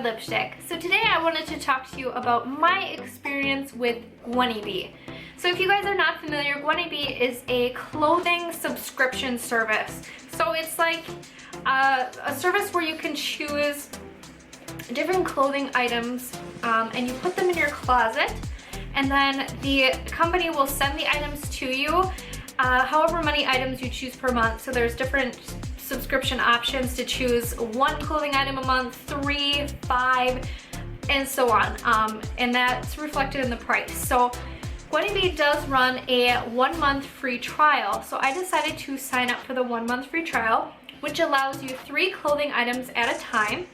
lipstick. So today I wanted to talk to you about my experience with Gwynnie Bee. So if you guys are not familiar, Gwynnie Bee is a clothing subscription service. So it's like a service where you can choose different clothing items and you put them in your closet, and then the company will send the items to you, however many items you choose per month. So there's different subscription options to choose: 1 clothing item a month, 3, 5, and so on. And that's reflected in the price. So Gwynnie Bee does run a 1-month free trial. So I decided to sign up for the 1-month free trial, which allows you 3 clothing items at a time.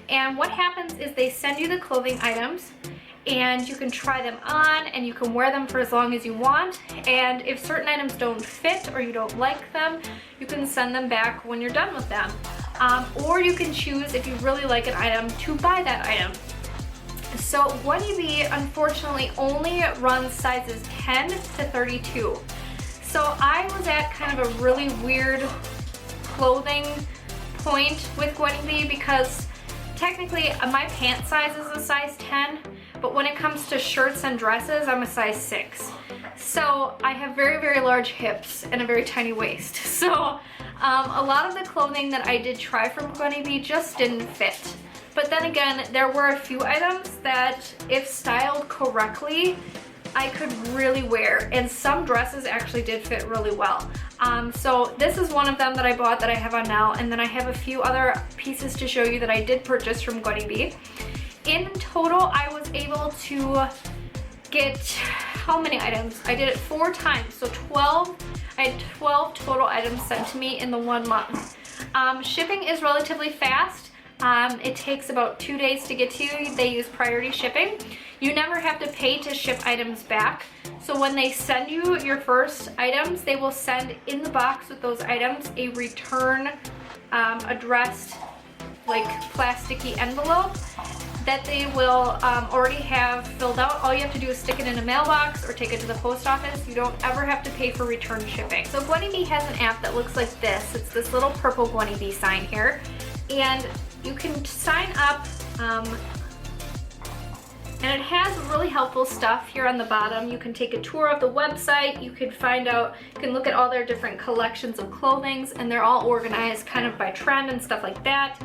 And what happens is they send you the clothing items and you can try them on and you can wear them for as long as you want. And if certain items don't fit or you don't like them, you can send them back when you're done with them. Or you can choose, if you really like an item, to buy that item. So Gwynnie Bee unfortunately only runs sizes 10 to 32. So I was at kind of a really weird clothing point with Gwynnie Bee because technically my pant size is a size 10, but when it comes to shirts and dresses, I'm a size 6. So I have very, very large hips and a very tiny waist. So a lot of the clothing that I did try from Gwynnie Bee just didn't fit. But then again, there were a few items that, if styled correctly, I could really wear, and some dresses actually did fit really well. So this is one of them that I bought that I have on now, and then I have a few other pieces to show you that I did purchase from Gwynnie Bee. In total, I was able to get, how many items? I did it 4 times, so 12. I had 12 total items sent to me in the 1 month. Shipping is relatively fast. It takes about 2 days to get to you. They use priority shipping. You never have to pay to ship items back. So when they send you your first items, they will send in the box with those items a return addressed, like, plasticky envelope that they will already have filled out. All you have to do is stick it in a mailbox or take it to the post office. You don't ever have to pay for return shipping. So Gwynnie Bee has an app that looks like this. It's this little purple Gwynnie Bee sign here. And you can sign up, and it has really helpful stuff here on the bottom. You can take a tour of the website, you can find out, you can look at all their different collections of clothing, and they're all organized kind of by trend and stuff like that.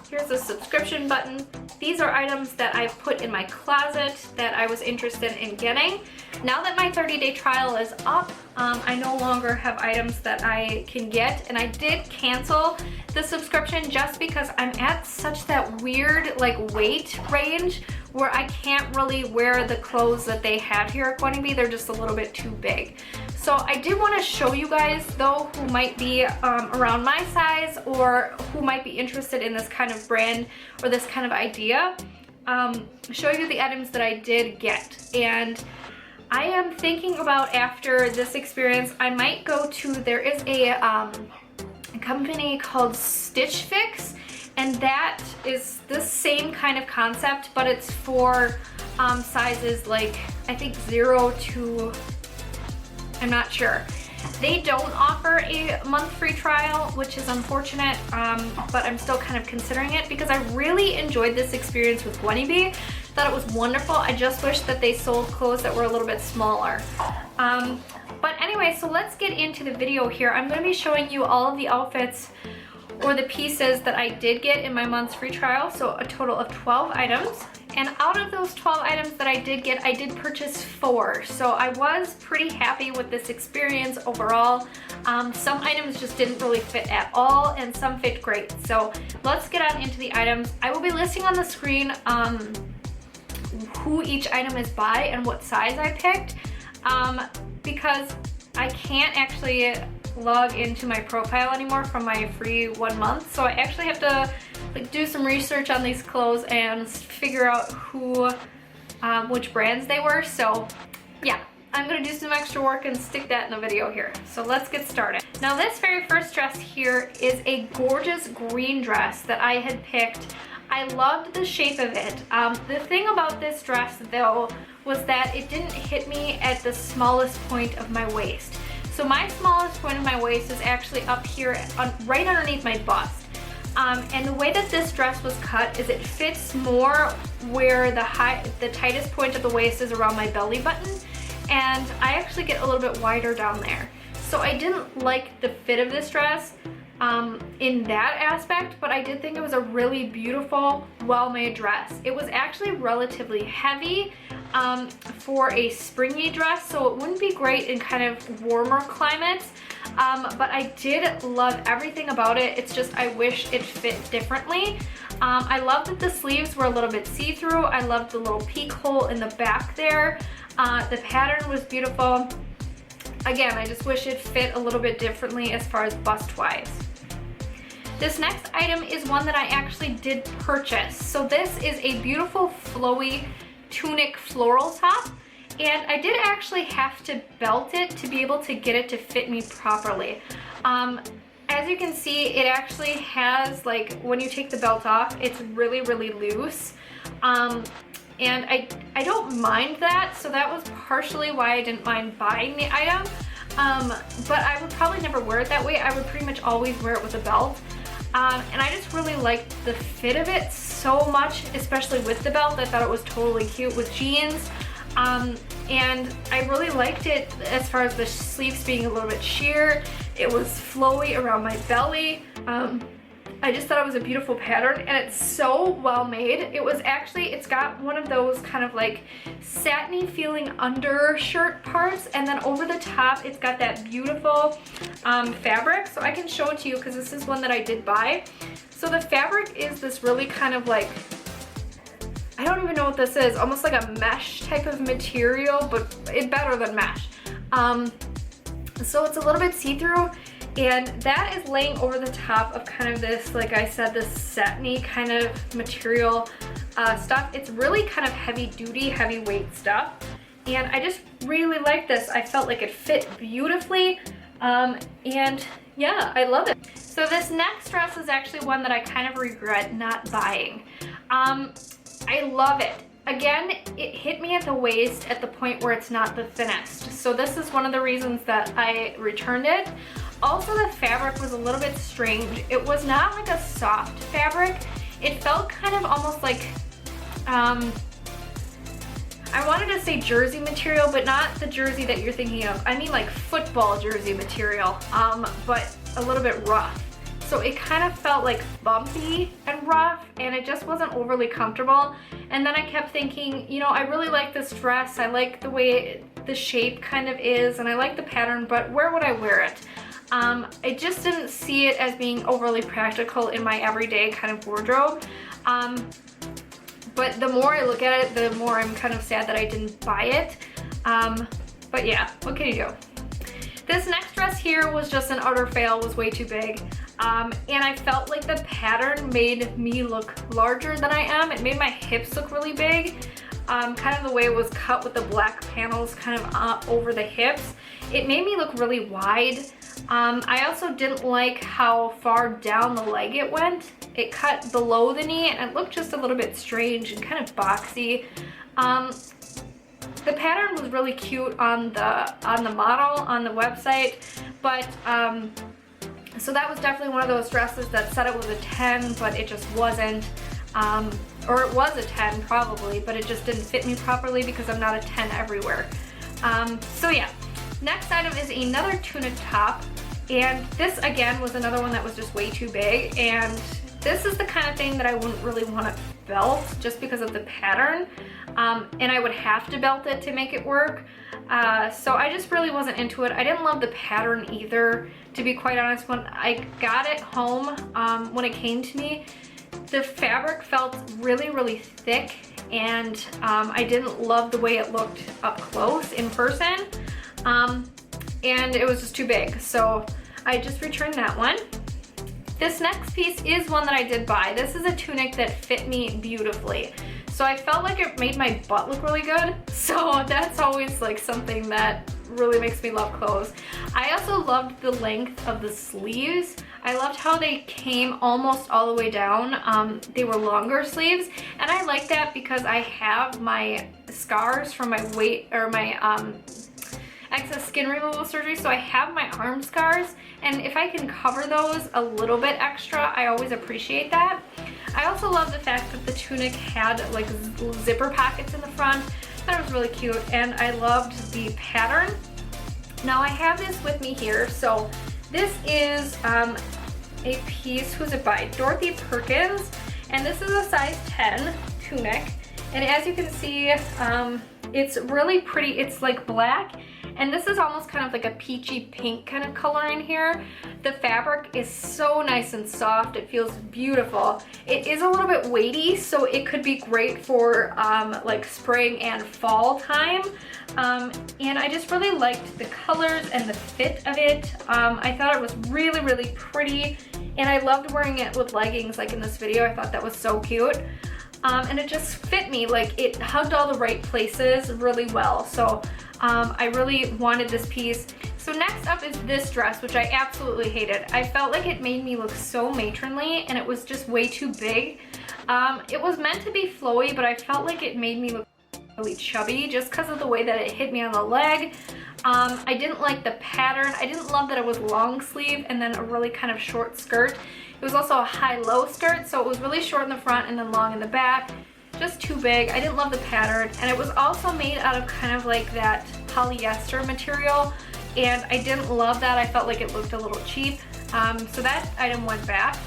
Here's a subscription button. These are items that I've put in my closet that I was interested in getting. Now that my 30-day trial is up, I no longer have items that I can get, and I did cancel the subscription just because I'm at such that weird weight range where I can't really wear the clothes that they have here at Gwynnie Bee. They're just a little bit too big. So I did want to show you guys, though, who might be around my size or who might be interested in this kind of brand or this kind of idea, show you the items that I did get. And I am thinking about, after this experience, I might go to, there is a company called Stitch Fix, and that is the same kind of concept, but it's for sizes like, I think 0 to, I'm not sure. They don't offer a month free trial, which is unfortunate, but I'm still kind of considering it because I really enjoyed this experience with Gwynnie Bee. Thought it was wonderful. I just wish that they sold clothes that were a little bit smaller. But anyway, so let's get into the video here. I'm going to be showing you all of the outfits or the pieces that I did get in my month's free trial, so a total of 12 items. And out of those 12 items that I did get, I did purchase 4. So I was pretty happy with this experience overall. Some items just didn't really fit at all, and some fit great. So let's get on into the items. I will be listing on the screen who each item is by and what size I picked, because I can't actually log into my profile anymore from my free 1 month. So I actually have to do some research on these clothes and figure out who, which brands they were. So yeah, I'm gonna do some extra work and stick that in the video here. So let's get started. Now this very first dress here is a gorgeous green dress that I had picked. I loved the shape of it. The thing about this dress though was that it didn't hit me at the smallest point of my waist. So my smallest point of my waist is actually up here, right underneath my bust. And the way that this dress was cut is it fits more where the tightest point of the waist is around my belly button, and I actually get a little bit wider down there. So I didn't like the fit of this dress in that aspect, but I did think it was a really beautiful, well-made dress. It was actually relatively heavy for a springy dress, so it wouldn't be great in kind of warmer climates, but I did love everything about it. It's just I wish it fit differently. I love that the sleeves were a little bit see-through. I loved the little peek hole in the back there. The pattern was beautiful. Again, I just wish it fit a little bit differently as far as bust-wise. This next item is one that I actually did purchase. So this is a beautiful flowy tunic floral top, and I did actually have to belt it to be able to get it to fit me properly. As you can see, it actually has, like, when you take the belt off, it's really, really loose. And I don't mind that, so that was partially why I didn't mind buying the item. But I would probably never wear it that way. I would pretty much always wear it with a belt. And I just really liked the fit of it so much, especially with the belt. I thought it was totally cute with jeans. And I really liked it as far as the sleeves being a little bit sheer. It was flowy around my belly. I just thought it was a beautiful pattern, and it's so well made. It was actually, it's got one of those kind of like satiny feeling undershirt parts, and then over the top it's got that beautiful fabric. So I can show it to you because this is one that I did buy. So the fabric is this really kind of like, I don't even know what this is, almost like a mesh type of material, but it's better than mesh. So it's a little bit see-through, and that is laying over the top of kind of this, like I said, this satiny kind of material stuff. It's really kind of heavy duty, heavyweight stuff, and I just really like this. I felt like it fit beautifully, and yeah, I love it. So this next dress is actually one that I kind of regret not buying. I love it. Again, it hit me at the waist at the point where it's not the thinnest. So this is one of the reasons that I returned it. Also, the fabric was a little bit strange. It was not like a soft fabric. It felt kind of almost like, I wanted to say jersey material, but not the jersey that you're thinking of. I mean like football jersey material, but a little bit rough. So it kind of felt like bumpy and rough, and it just wasn't overly comfortable. And then I kept thinking, you know, I really like this dress. I like the way the shape kind of is, and I like the pattern, but where would I wear it? I just didn't see it as being overly practical in my everyday kind of wardrobe. But the more I look at it, the more I'm kind of sad that I didn't buy it. But yeah, what can you do? This next dress here was just an utter fail, was way too big. And I felt like the pattern made me look larger than I am. It made my hips look really big. Kind of the way it was cut with the black panels kind of over the hips. It made me look really wide. I also didn't like how far down the leg it went. It cut below the knee, and it looked just a little bit strange and kind of boxy. The pattern was really cute on the model on the website, but so that was definitely one of those dresses that said it was a 10, but it just wasn't. Or it was a 10 probably, but it just didn't fit me properly because I'm not a 10 everywhere. So yeah, next item is another tunic top, and this again was another one that was just way too big, and this is the kind of thing that I wouldn't really want to belt just because of the pattern, and I would have to belt it to make it work. So I just really wasn't into it. I didn't love the pattern either, to be quite honest. When I got it home, when it came to me, the fabric felt really, really thick, and I didn't love the way it looked up close in person, and it was just too big. So I just returned that one. This next piece is one that I did buy. This is a tunic that fit me beautifully. So I felt like it made my butt look really good. So that's always like something that really makes me love clothes. I also loved the length of the sleeves. I loved how they came almost all the way down. They were longer sleeves, and I like that because I have my scars from my excess skin removal surgery, so I have my arm scars, and if I can cover those a little bit extra, I always appreciate that. I also love the fact that the tunic had like zipper pockets in the front. That was really cute, and I loved the pattern. Now I have this with me here, so this is a piece, who's it by? Dorothy Perkins, and this is a size 10 tunic, and as you can see, it's really pretty. It's like black, and this is almost kind of like a peachy pink kind of color in here. The fabric is so nice and soft. It feels beautiful. It is a little bit weighty, so it could be great for like spring and fall time. And I just really liked the colors and the fit of it. I thought it was really, really pretty, and I loved wearing it with leggings like in this video. I thought that was so cute. And it just fit me, like it hugged all the right places really well. So I really wanted this piece. So next up is this dress, which I absolutely hated. I felt like it made me look so matronly, and it was just way too big. It was meant to be flowy, but I felt like it made me look really chubby just because of the way that it hit me on the leg. I didn't like the pattern. I didn't love that it was long sleeve and then a really kind of short skirt. It was also a high-low skirt, so it was really short in the front and then long in the back. Just too big. I didn't love the pattern, and it was also made out of kind of like that polyester material, and I didn't love that. I felt like it looked a little cheap, so that item went back.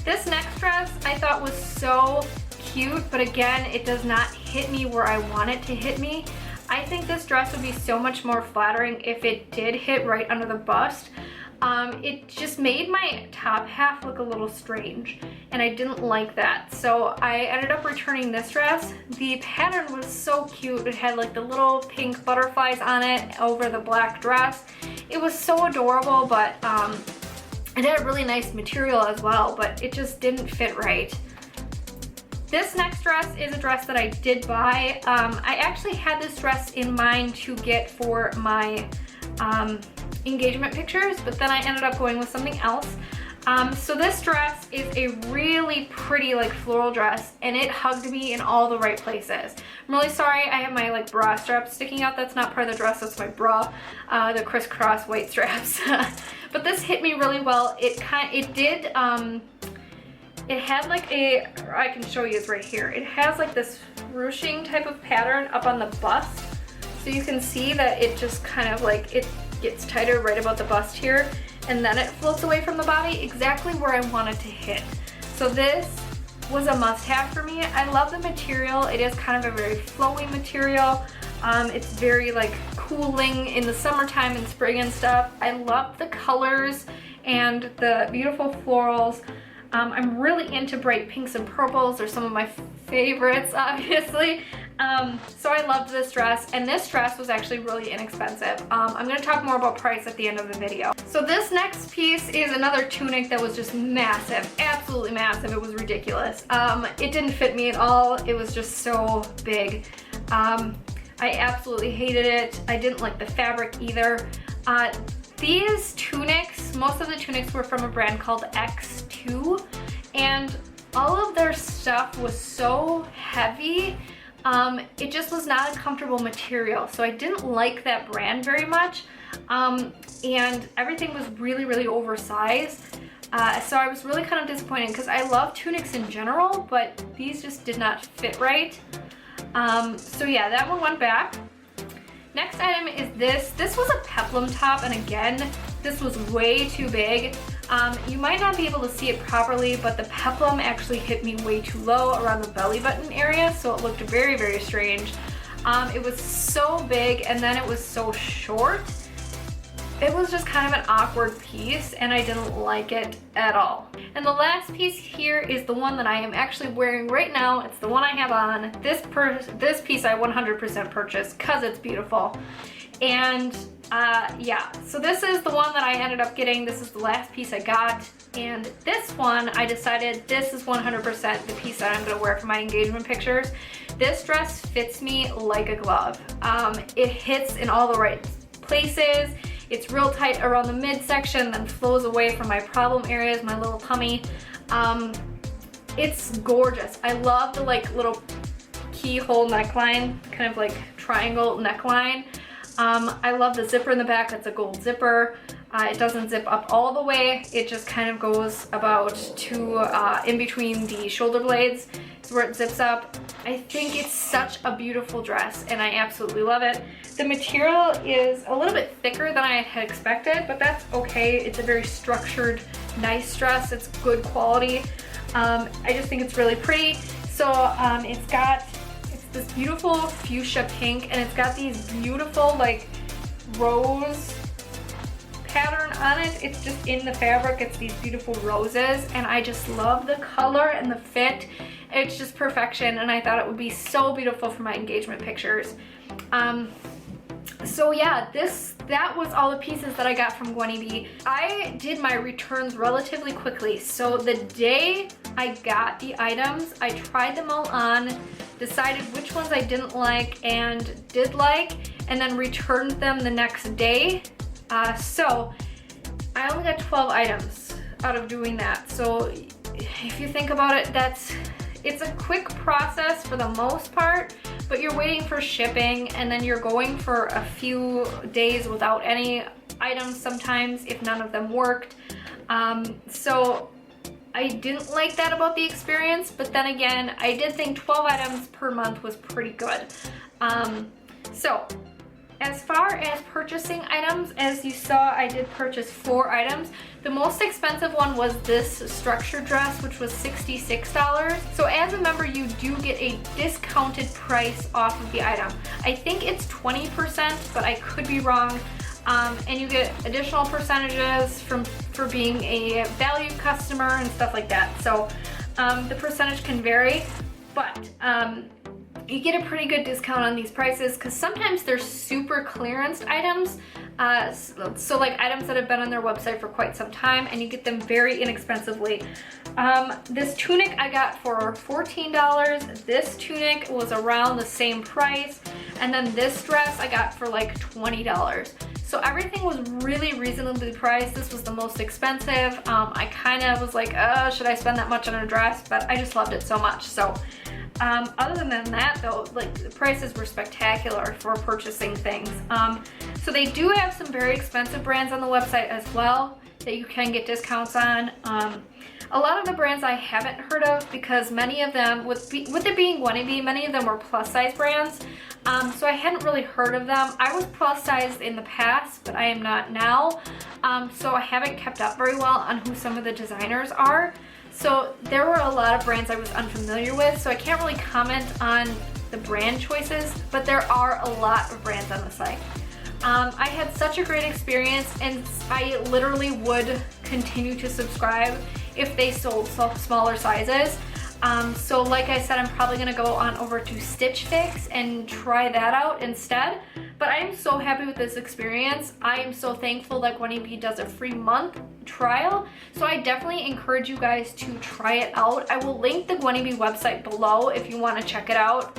This next dress I thought was so cute, but again, it does not hit me where I want it to hit me. I think this dress would be so much more flattering if it did hit right under the bust. It just made my top half look a little strange, and I didn't like that. So I ended up returning this dress. The pattern was so cute. It had like the little pink butterflies on it over the black dress. It was so adorable, but it had a really nice material as well, but it just didn't fit right. This next dress is a dress that I did buy. I actually had this dress in mind to get for my engagement pictures, but then I ended up going with something else. So this dress is a really pretty like floral dress, and it hugged me in all the right places. I'm really sorry I have my like bra straps sticking out. That's not part of the dress, that's my bra, the crisscross white straps. But this hit me really well. It had like a, I can show you, it's right here. It has like this ruching type of pattern up on the bust. So you can see that it just kind of like, it gets tighter right about the bust here, and then it floats away from the body exactly where I want it to hit. So this was a must-have for me. I love the material. It is kind of a very flowy material. It's very like cooling in the summertime and spring and stuff. I love the colors and the beautiful florals. I'm really into bright pinks and purples. They're some of my favorites, obviously. So I loved this dress, and this dress was actually really inexpensive. I'm going to talk more about price at the end of the video. So this next piece is another tunic that was just massive, absolutely massive. It was ridiculous. It didn't fit me at all. It was just so big. I absolutely hated it. I didn't like the fabric either. These tunics, most of the tunics were from a brand called X2, and all of their stuff was so heavy. It just was not a comfortable material, so I didn't like that brand very much, and everything was really, really oversized. So I was really kind of disappointed because I love tunics in general, but these just did not fit right. So yeah, that one went back. Next item is this. This was a peplum top, and again, this was way too big. You might not be able to see it properly, but the peplum actually hit me way too low around the belly button area, so it looked very, very strange. It was so big, and then it was so short. It was just kind of an awkward piece, and I didn't like it at all. And the last piece here is the one that I am actually wearing right now. It's the one I have on. This piece I 100% purchased because it's beautiful. And yeah, so this is the one that I ended up getting. This is the last piece I got. And this one, I decided this is 100% the piece that I'm gonna wear for my engagement pictures. This dress fits me like a glove. It hits in all the right places. It's real tight around the midsection, then flows away from my problem areas, my little tummy. It's gorgeous. I love the like little keyhole neckline, kind of like triangle neckline. I love the zipper in the back. It's a gold zipper. It doesn't zip up all the way. It just kind of goes about to in between the shoulder blades. It's where it zips up. I think it's such a beautiful dress and I absolutely love it. The material is a little bit thicker than I had expected, but that's okay. It's a very structured, nice dress. It's good quality. I just think it's really pretty. So it's this beautiful fuchsia pink, and it's got these beautiful like rose pattern on it. It's just in the fabric. It's these beautiful roses, and I just love the color and the fit. It's just perfection, and I thought it would be so beautiful for my engagement pictures. So yeah, that was all the pieces that I got from Gwynnie Bee. I did my returns relatively quickly. So the day I got the items, I tried them all on, decided which ones I didn't like and did like, and then returned them the next day. So I only got 12 items out of doing that. So if you think about it, it's a quick process for the most part, but you're waiting for shipping and then you're going for a few days without any items sometimes if none of them worked. So I didn't like that about the experience, but then again, I did think 12 items per month was pretty good. So as far as purchasing items, as you saw, I did purchase 4 items. The most expensive one was this structured dress, which was $66. So as a member, you do get a discounted price off of the item. I think it's 20%, but I could be wrong. And you get additional percentages for being a valued customer and stuff like that. So the percentage can vary, but you get a pretty good discount on these prices because sometimes they're super clearance items. So like items that have been on their website for quite some time, and you get them very inexpensively. This tunic I got for $14. This tunic was around the same price. And then this dress I got for like $20. So everything was really reasonably priced. This was the most expensive. I kind of was like, should I spend that much on a dress? But I just loved it so much. So other than that though, like the prices were spectacular for purchasing things. So they do have some very expensive brands on the website as well that you can get discounts on. A lot of the brands I haven't heard of because many of them, with it being Gwynnie Bee, many of them were plus size brands. So I hadn't really heard of them. I was plus size in the past, but I am not now. So I haven't kept up very well on who some of the designers are. So there were a lot of brands I was unfamiliar with, so I can't really comment on the brand choices, but there are a lot of brands on the site. I had such a great experience, and I literally would continue to subscribe if they sold smaller sizes. So like I said, I'm probably gonna go on over to Stitch Fix and try that out instead. But I am so happy with this experience. I am so thankful that Gwynnie Bee does a free month trial. So I definitely encourage you guys to try it out. I will link the Gwynnie Bee website below if you want to check it out.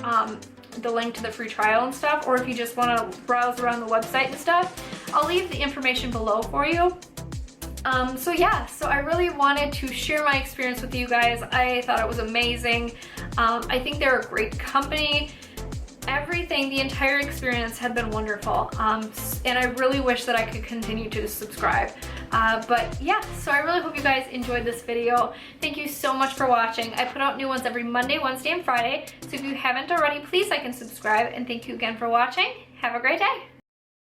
The link to the free trial and stuff, or if you just want to browse around the website and stuff. I'll leave the information below for you. So yeah, so I really wanted to share my experience with you guys. I thought it was amazing. I think they're a great company. Everything, the entire experience had been wonderful. And I really wish that I could continue to subscribe. But yeah, so I really hope you guys enjoyed this video. Thank you so much for watching. I put out new ones every Monday, Wednesday, and Friday. So if you haven't already, please like and subscribe. And thank you again for watching. Have a great day.